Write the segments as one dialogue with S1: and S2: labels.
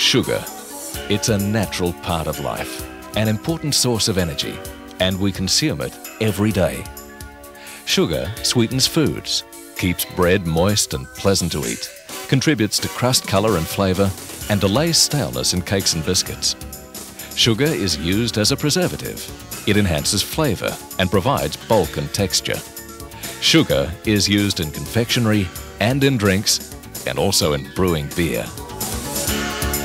S1: Sugar. It's a natural part of life, an important source of energy, and we consume it every day. Sugar sweetens foods, keeps bread moist and pleasant to eat, contributes to crust colour and flavour, and delays staleness in cakes and biscuits. Sugar is used as a preservative. It enhances flavour and provides bulk and texture. Sugar is used in confectionery and in drinks, and also in brewing beer.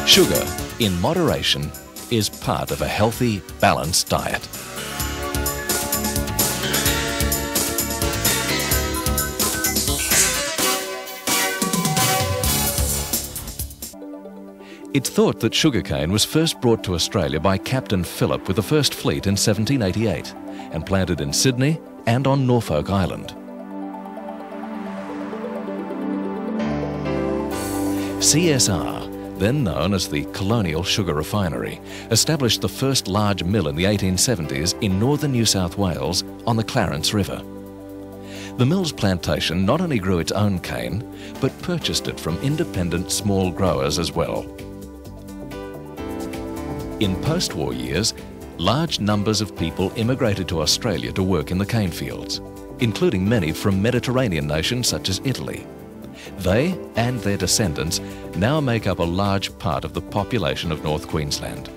S1: Sugar, in moderation, is part of a healthy, balanced diet. It's thought that sugarcane was first brought to Australia by Captain Phillip with the first fleet in 1788 and planted in Sydney and on Norfolk Island. CSR, then known as the Colonial Sugar Refinery, established the first large mill in the 1870s in northern New South Wales on the Clarence River. The mill's plantation not only grew its own cane, but purchased it from independent small growers as well. In post-war years, large numbers of people immigrated to Australia to work in the cane fields, including many from Mediterranean nations such as Italy. They and their descendants now make up a large part of the population of North Queensland.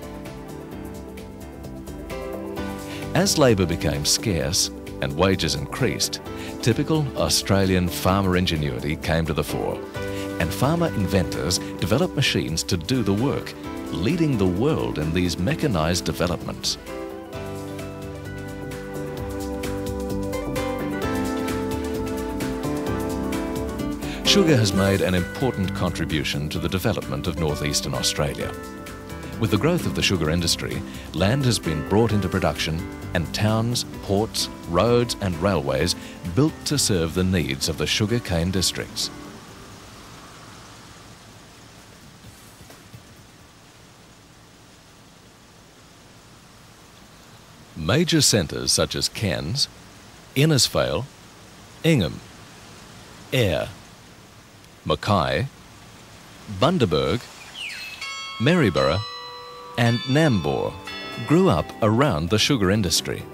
S1: As labour became scarce and wages increased, typical Australian farmer ingenuity came to the fore, and farmer inventors developed machines to do the work, leading the world in these mechanised developments. Sugar has made an important contribution to the development of northeastern Australia. With the growth of the sugar industry, land has been brought into production and towns, ports, roads and railways built to serve the needs of the sugar cane districts. Major centres such as Cairns, Innisfail, Ingham, Ayr, Mackay, Bundaberg, Maryborough and Nambour grew up around the sugar industry.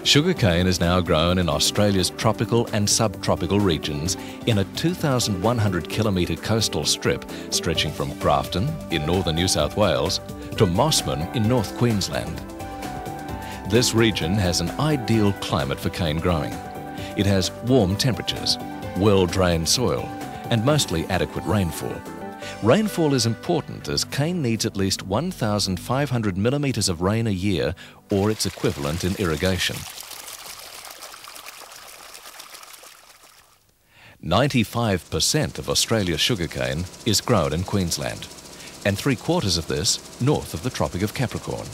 S1: Sugarcane is now grown in Australia's tropical and subtropical regions in a 2,100 kilometre coastal strip stretching from Grafton in northern New South Wales to Mossman in North Queensland. This region has an ideal climate for cane growing. It has warm temperatures, well-drained soil and mostly adequate rainfall. Rainfall is important as cane needs at least 1,500 millimetres of rain a year or its equivalent in irrigation. 95% of Australia's sugarcane is grown in Queensland, and 3/4 of this north of the Tropic of Capricorn.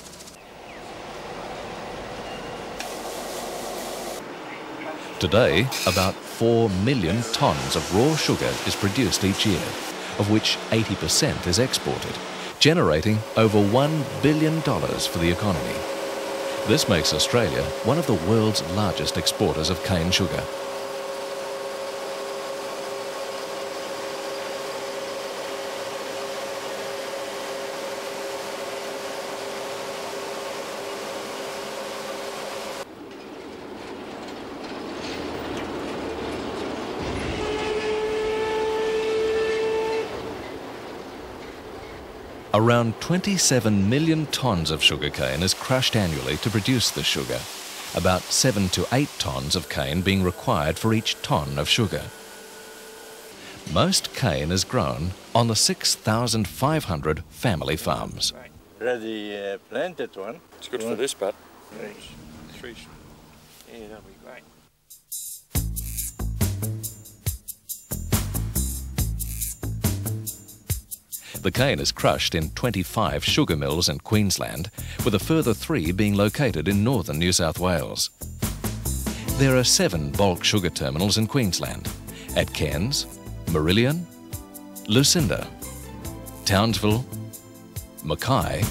S1: Today, about 4 million tonnes of raw sugar is produced each year, of which 80% is exported, generating over $1 billion for the economy. This makes Australia one of the world's largest exporters of cane sugar. Around 27 million tonnes of sugarcane is crushed annually to produce the sugar, about 7 to 8 tonnes of cane being required for each tonne of sugar. Most cane is grown on the 6,500 family farms.
S2: Ready planted one.
S3: It's good for this, but
S2: Three. Yeah, that'll be great.
S1: The cane is crushed in 25 sugar mills in Queensland, with a further 3 being located in northern New South Wales. There are 7 bulk sugar terminals in Queensland, at Cairns, Marillion, Lucinda, Townsville, Mackay,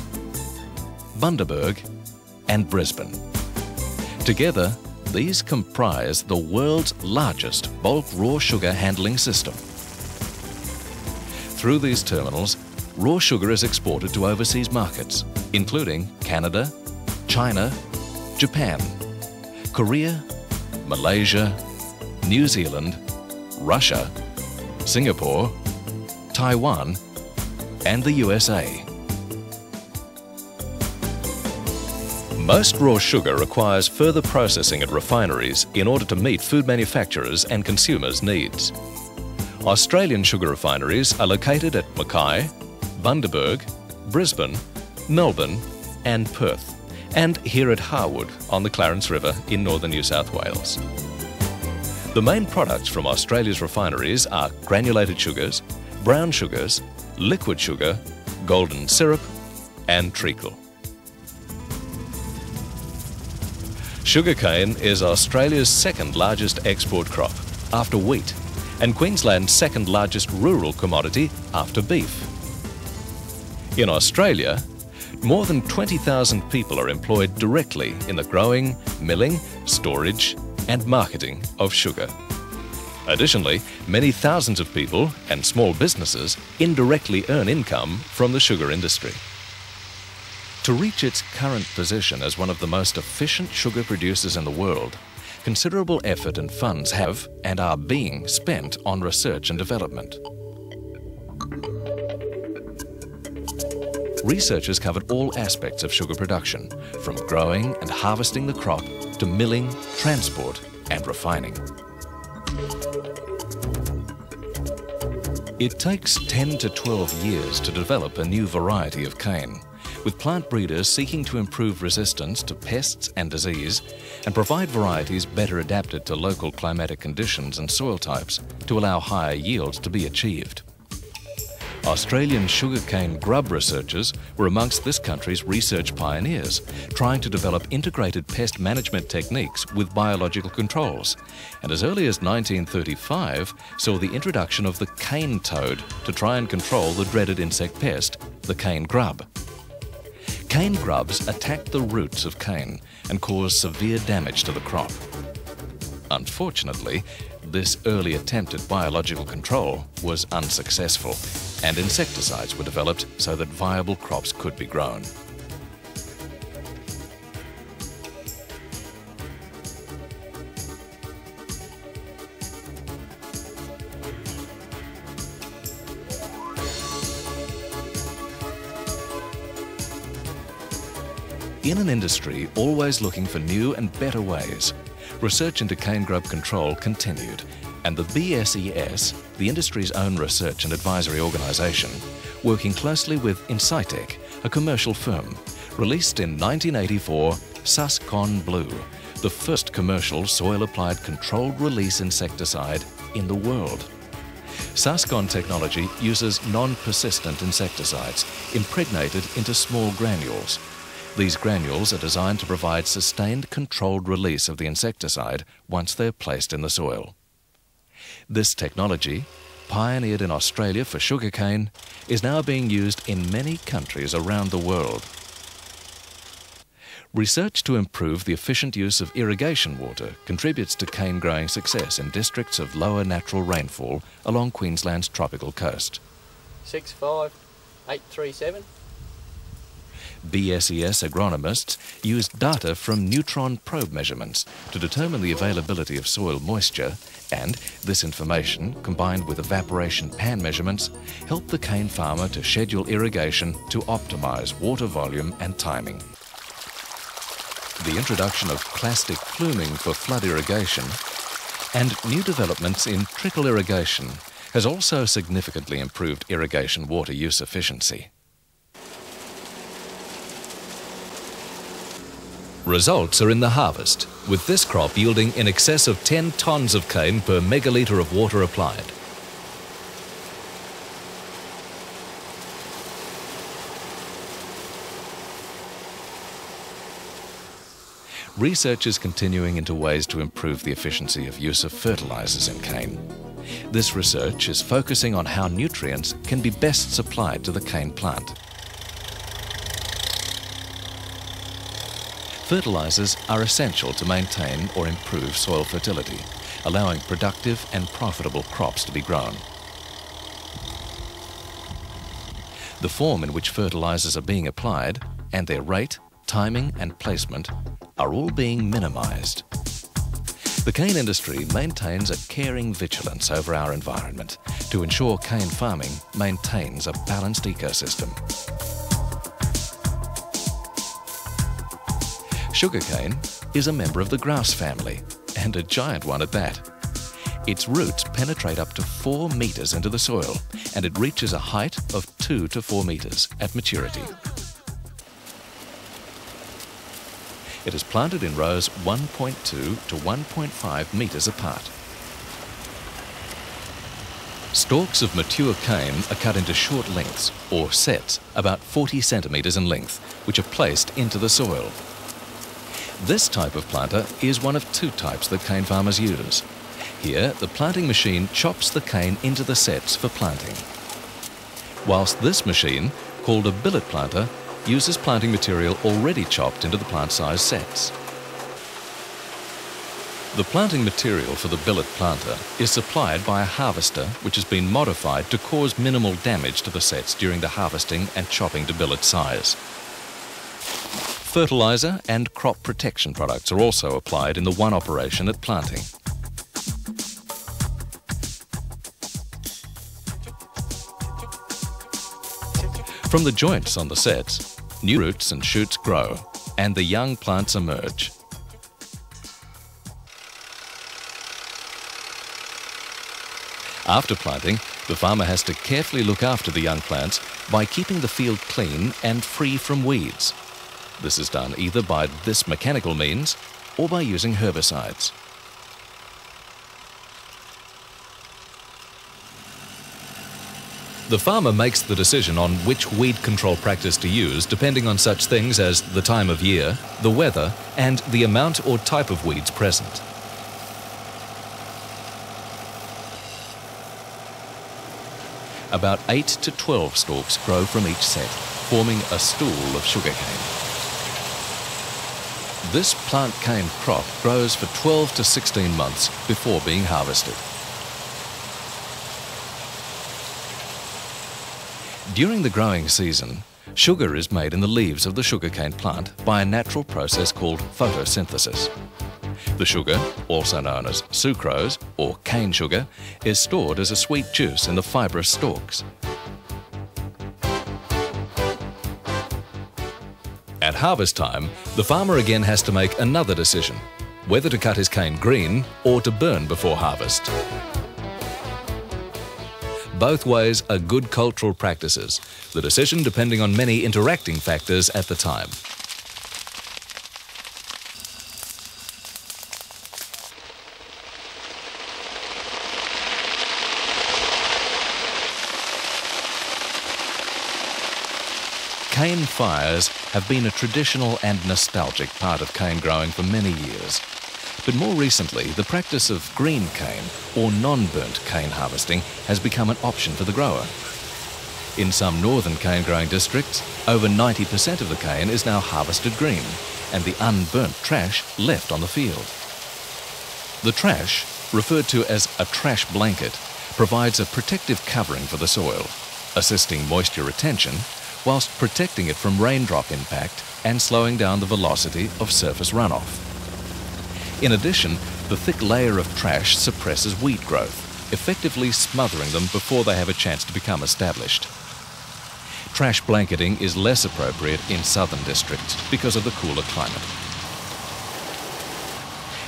S1: Bundaberg and Brisbane. Together, these comprise the world's largest bulk raw sugar handling system. Through these terminals, raw sugar is exported to overseas markets, including Canada, China, Japan, Korea, Malaysia, New Zealand, Russia, Singapore, Taiwan, and the USA. Most raw sugar requires further processing at refineries in order to meet food manufacturers' and consumers' needs. Australian sugar refineries are located at Mackay, Bundaberg, Brisbane, Melbourne and Perth, and here at Harwood on the Clarence River in northern New South Wales. The main products from Australia's refineries are granulated sugars, brown sugars, liquid sugar, golden syrup and treacle. Sugarcane is Australia's second largest export crop after wheat and Queensland's second largest rural commodity after beef. In Australia, more than 20,000 people are employed directly in the growing, milling, storage and marketing of sugar. Additionally, many thousands of people and small businesses indirectly earn income from the sugar industry. To reach its current position as one of the most efficient sugar producers in the world, considerable effort and funds have and are being spent on research and development. Research has covered all aspects of sugar production, from growing and harvesting the crop to milling, transport and refining. It takes 10 to 12 years to develop a new variety of cane, with plant breeders seeking to improve resistance to pests and disease and provide varieties better adapted to local climatic conditions and soil types to allow higher yields to be achieved. Australian sugarcane grub researchers were amongst this country's research pioneers, trying to develop integrated pest management techniques with biological controls, and as early as 1935 saw the introduction of the cane toad to try and control the dreaded insect pest, the cane grub. Cane grubs attack the roots of cane and cause severe damage to the crop. Unfortunately, this early attempt at biological control was unsuccessful, and insecticides were developed so that viable crops could be grown. In an industry always looking for new and better ways, research into cane grub control continued, and the BSES, the industry's own research and advisory organisation, working closely with Incitec, a commercial firm, released in 1984 Suscon Blue, the first commercial soil-applied controlled release insecticide in the world. Suscon technology uses non-persistent insecticides impregnated into small granules. These granules are designed to provide sustained controlled release of the insecticide once they're placed in the soil. This technology, pioneered in Australia for sugarcane, is now being used in many countries around the world. Research to improve the efficient use of irrigation water contributes to cane growing success in districts of lower natural rainfall along Queensland's tropical coast.
S2: 65837.
S1: BSES agronomists used data from neutron probe measurements to determine the availability of soil moisture, and this information, combined with evaporation pan measurements, helped the cane farmer to schedule irrigation to optimise water volume and timing. The introduction of plastic pluming for flood irrigation and new developments in trickle irrigation has also significantly improved irrigation water use efficiency. Results are in the harvest, with this crop yielding in excess of 10 tonnes of cane per megalitre of water applied. Research is continuing into ways to improve the efficiency of use of fertilisers in cane. This research is focusing on how nutrients can be best supplied to the cane plant. Fertilisers are essential to maintain or improve soil fertility, allowing productive and profitable crops to be grown. the form in which fertilizers are being applied, and their rate, timing and placement are all being minimised. The cane industry maintains a caring vigilance over our environment to ensure cane farming maintains a balanced ecosystem. Sugarcane is a member of the grass family, and a giant one at that. Its roots penetrate up to 4 metres into the soil, and it reaches a height of 2 to 4 metres at maturity. It is planted in rows 1.2 to 1.5 metres apart. Stalks of mature cane are cut into short lengths, or sets, about 40 centimetres in length, which are placed into the soil. This type of planter is one of 2 types that cane farmers use. Here, the planting machine chops the cane into the sets for planting, whilst this machine, called a billet planter, uses planting material already chopped into the plant size sets. The planting material for the billet planter is supplied by a harvester which has been modified to cause minimal damage to the sets during the harvesting and chopping to billet size. Fertiliser and crop protection products are also applied in the one operation at planting. From the joints on the sets, new roots and shoots grow, and the young plants emerge. After planting, the farmer has to carefully look after the young plants by keeping the field clean and free from weeds. This is done either by this mechanical means or by using herbicides. The farmer makes the decision on which weed control practice to use depending on such things as the time of year, the weather, and the amount or type of weeds present. About 8 to 12 stalks grow from each set, forming a stool of sugarcane. This plant cane crop grows for 12 to 16 months before being harvested. During the growing season, sugar is made in the leaves of the sugarcane plant by a natural process called photosynthesis. The sugar, also known as sucrose or cane sugar, is stored as a sweet juice in the fibrous stalks. At harvest time, the farmer again has to make another decision, whether to cut his cane green or to burn before harvest. Both ways are good cultural practices, the decision depending on many interacting factors at the time. Cane fires have been a traditional and nostalgic part of cane growing for many years. But more recently, the practice of green cane or non-burnt cane harvesting has become an option for the grower. In some northern cane growing districts, over 90% of the cane is now harvested green and the unburnt trash left on the field. The trash, referred to as a trash blanket, provides a protective covering for the soil, assisting moisture retention whilst protecting it from raindrop impact and slowing down the velocity of surface runoff. In addition, the thick layer of trash suppresses weed growth, effectively smothering them before they have a chance to become established. Trash blanketing is less appropriate in southern districts because of the cooler climate.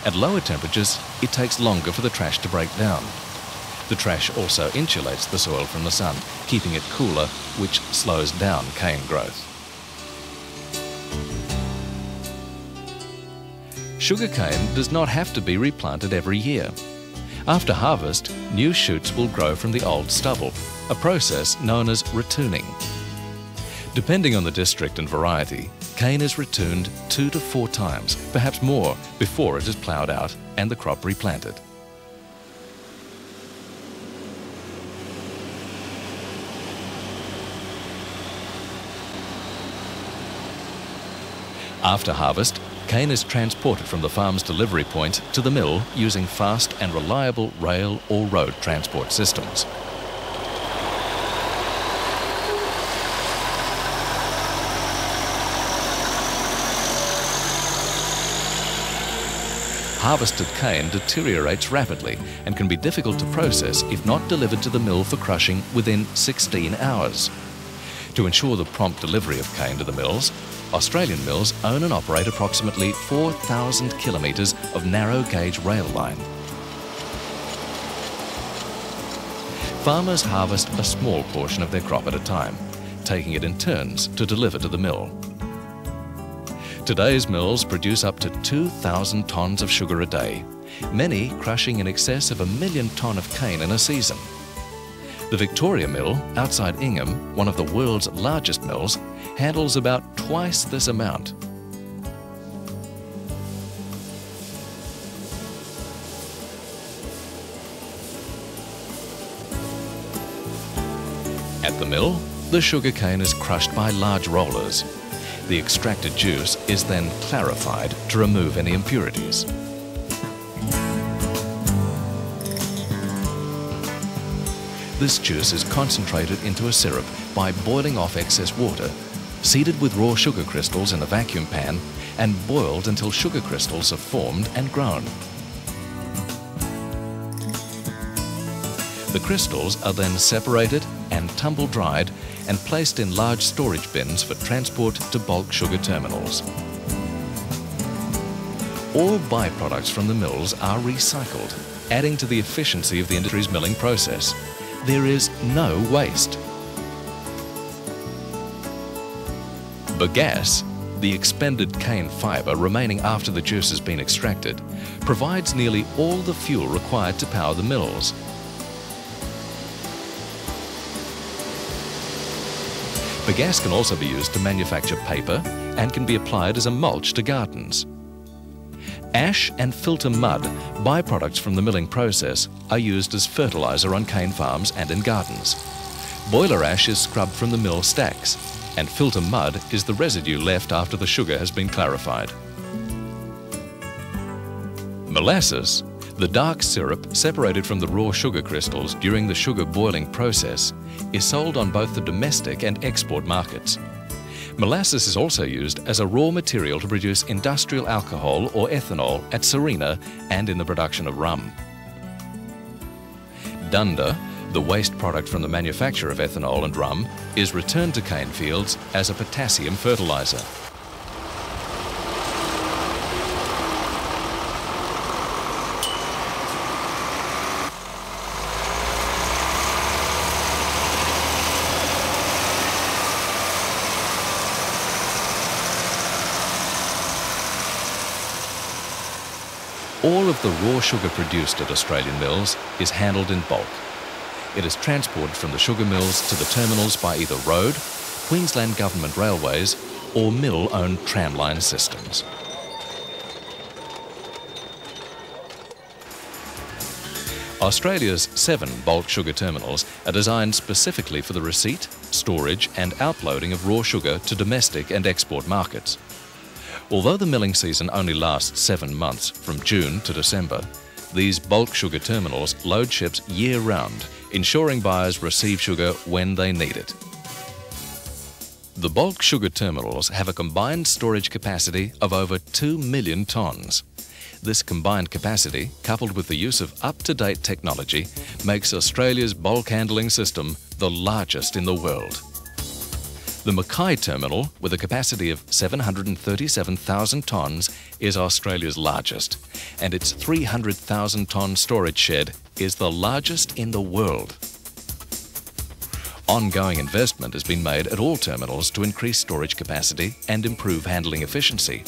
S1: At lower temperatures, it takes longer for the trash to break down. The trash also insulates the soil from the sun, keeping it cooler, which slows down cane growth. Sugarcane does not have to be replanted every year. After harvest, new shoots will grow from the old stubble, a process known as retooning. Depending on the district and variety, cane is retooned 2 to 4 times, perhaps more, before it is ploughed out and the crop replanted. After harvest, cane is transported from the farm's delivery point to the mill using fast and reliable rail or road transport systems. Harvested cane deteriorates rapidly and can be difficult to process if not delivered to the mill for crushing within 16 hours. To ensure the prompt delivery of cane to the mills, Australian mills own and operate approximately 4,000 kilometres of narrow gauge rail line. Farmers harvest a small portion of their crop at a time, taking it in turns to deliver to the mill. Today's mills produce up to 2,000 tonnes of sugar a day, many crushing in excess of 1 million tonne of cane in a season. The Victoria Mill, outside Ingham, one of the world's largest mills, handles about twice this amount. At the mill, the sugar cane is crushed by large rollers. The extracted juice is then clarified to remove any impurities. This juice is concentrated into a syrup by boiling off excess water, seeded with raw sugar crystals in a vacuum pan, and boiled until sugar crystals are formed and grown. The crystals are then separated and tumble dried and placed in large storage bins for transport to bulk sugar terminals. All byproducts from the mills are recycled, adding to the efficiency of the industry's milling process. There is no waste. Bagasse, the expended cane fibre remaining after the juice has been extracted, provides nearly all the fuel required to power the mills. Bagasse can also be used to manufacture paper and can be applied as a mulch to gardens. Ash and filter mud, byproducts from the milling process, are used as fertiliser on cane farms and in gardens. Boiler ash is scrubbed from the mill stacks, and filter mud is the residue left after the sugar has been clarified. Molasses, the dark syrup separated from the raw sugar crystals during the sugar boiling process, is sold on both the domestic and export markets. Molasses is also used as a raw material to produce industrial alcohol or ethanol at Sarina and in the production of rum. Dunder, the waste product from the manufacture of ethanol and rum, is returned to cane fields as a potassium fertiliser. All of the raw sugar produced at Australian mills is handled in bulk. It is transported from the sugar mills to the terminals by either road, Queensland Government Railways or mill-owned tramline systems. Australia's 7 bulk sugar terminals are designed specifically for the receipt, storage and outloading of raw sugar to domestic and export markets. Although the milling season only lasts 7 months, from June to December, these bulk sugar terminals load ships year-round, ensuring buyers receive sugar when they need it. The bulk sugar terminals have a combined storage capacity of over 2 million tonnes. This combined capacity, coupled with the use of up-to-date technology, makes Australia's bulk handling system the largest in the world. The Mackay terminal, with a capacity of 737,000 tonnes, is Australia's largest, and its 300,000 tonne storage shed is the largest in the world. Ongoing investment has been made at all terminals to increase storage capacity and improve handling efficiency.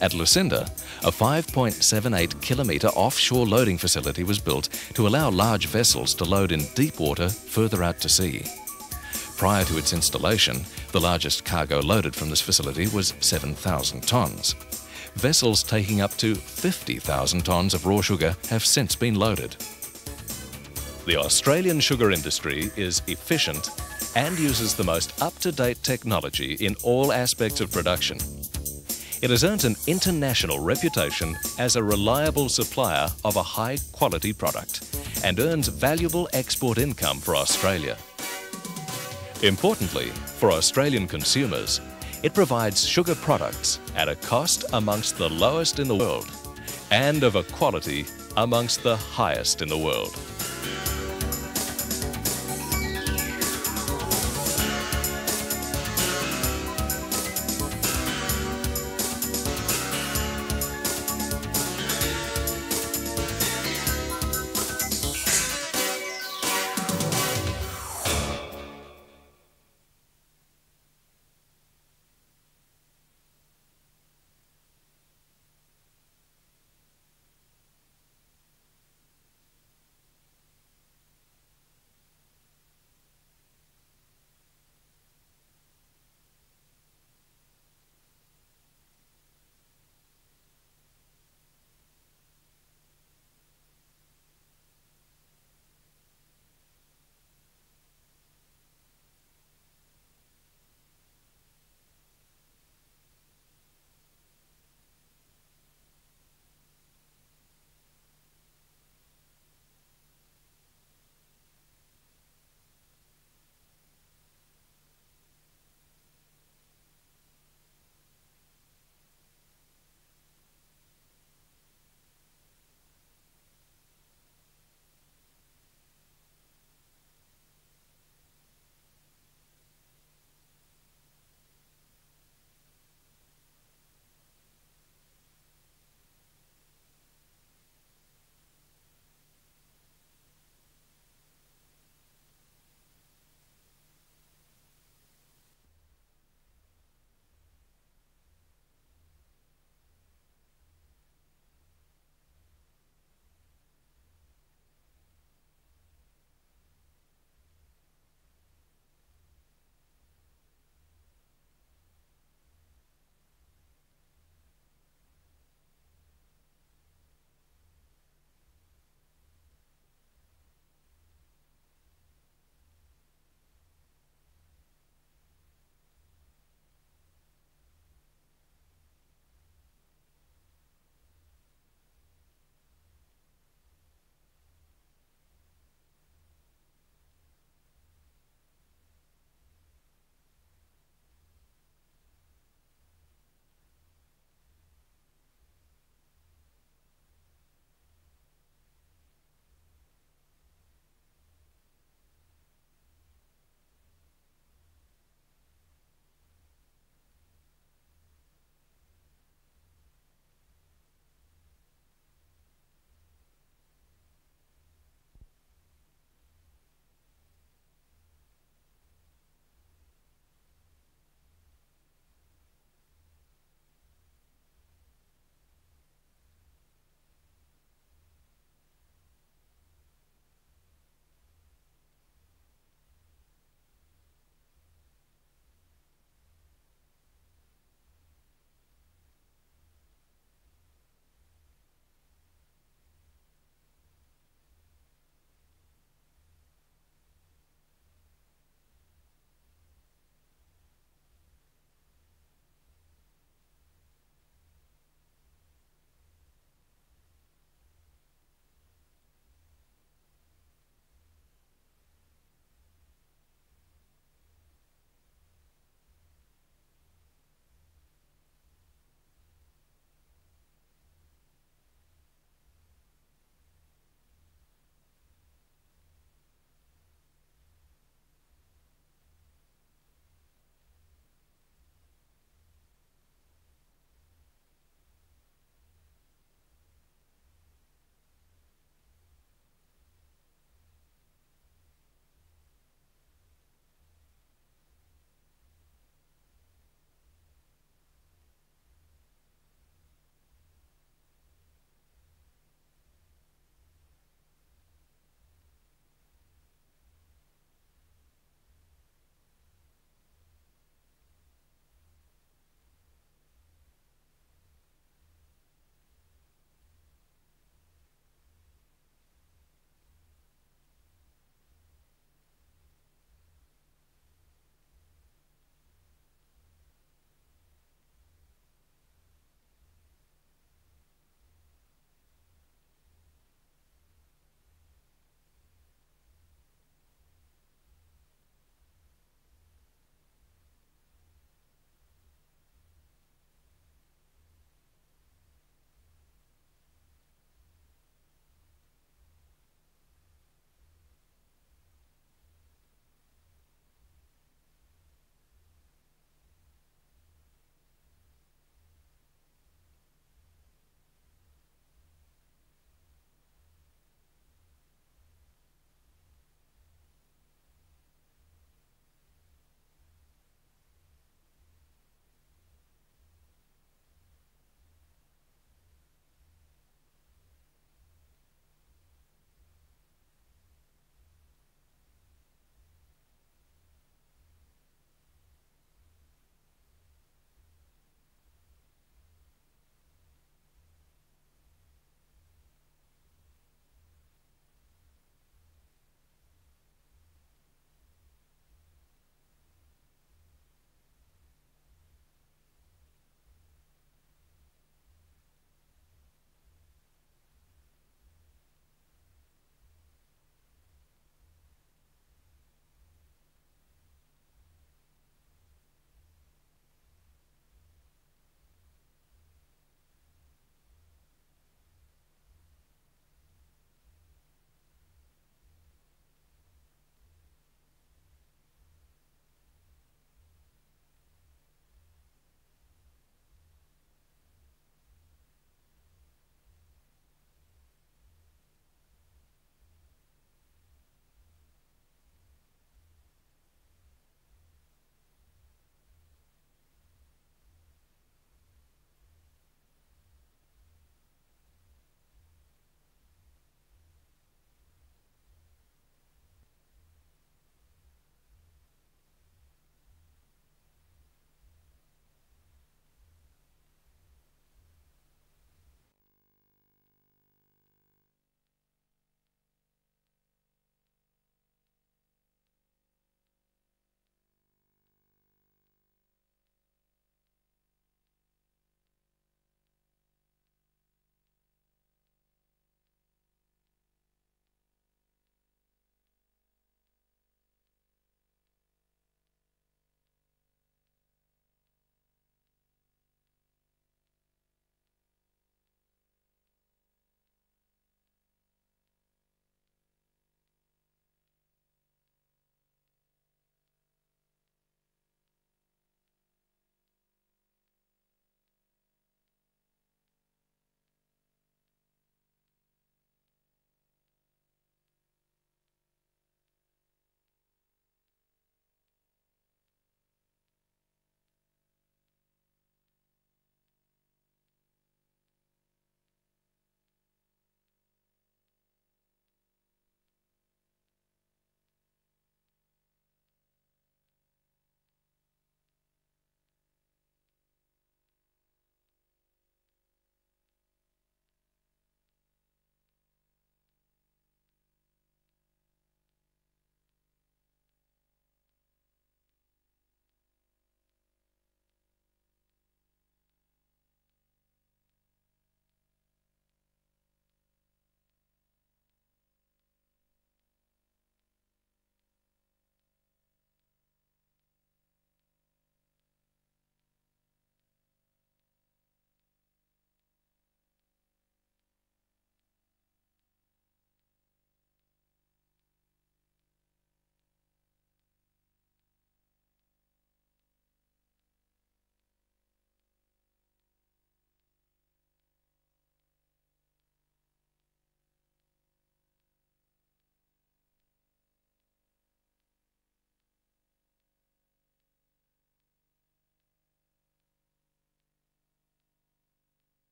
S1: At Lucinda, a 5.78 kilometre offshore loading facility was built to allow large vessels to load in deep water further out to sea. Prior to its installation, the largest cargo loaded from this facility was 7,000 tonnes. Vessels taking up to 50,000 tonnes of raw sugar have since been loaded. The Australian sugar industry is efficient and uses the most up-to-date technology in all aspects of production. It has earned an international reputation as a reliable supplier of a high-quality product and earns valuable export income for Australia. Importantly, for Australian consumers, it provides sugar products at a cost amongst the lowest in the world and of a quality amongst the highest in the world.